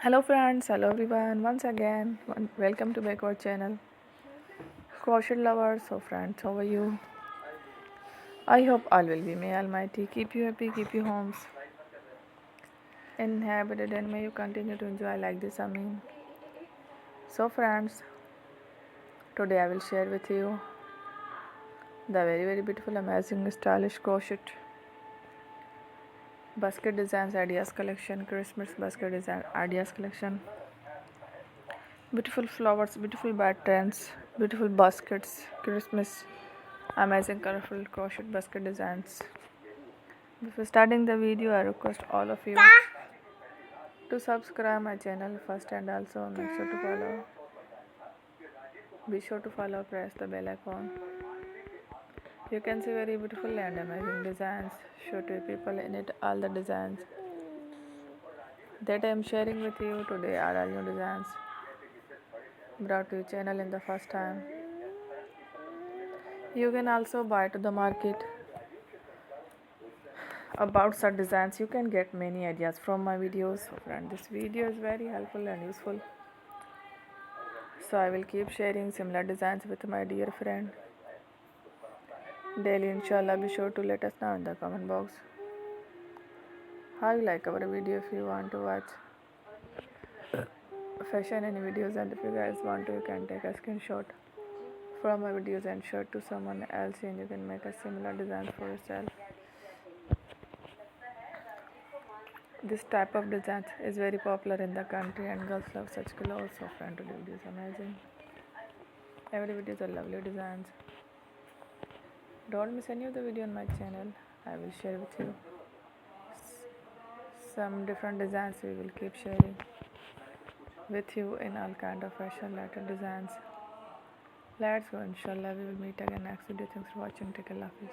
Hello friends, hello everyone. Once again, welcome to back our channel. Crochet lovers, so friends, how are you? I hope all will be. May Almighty keep you happy, keep you homes inhabited, and may you continue to enjoy like this. Amin. So friends, today I will share with you the very beautiful, amazing, stylish crochet basket designs ideas collection, Christmas basket design ideas collection. Beautiful flowers, beautiful patterns, beautiful baskets, Christmas, amazing colorful crochet basket designs. Before starting the video, I request all of you to subscribe my channel first and also make sure to follow. Be sure to follow, press the bell icon. You can see very beautiful and amazing designs. Show to people in it all the designs that I am sharing with you today are all new designs brought to your channel in the first time. You can also buy to the market about such designs. You can get many ideas from my videos. So friend, this video is very helpful and useful. So I will keep sharing similar designs with my dear friend daily. Inshallah, be sure to let us know in the comment box how you like our video. If you want to watch fashion any videos, and if you guys want to, you can take a screenshot from my videos and share to someone else, and you can make a similar design for yourself. This type of design is very popular in the country and girls love such clothes. So friend, today video is amazing. Every video is a lovely designs. Don't miss any of the video on my channel. I will share with you some different designs. We will keep sharing with you in all kind of fashion related designs. Let's go. Inshallah, we will meet again next video. Thanks for watching. Take care. Love you.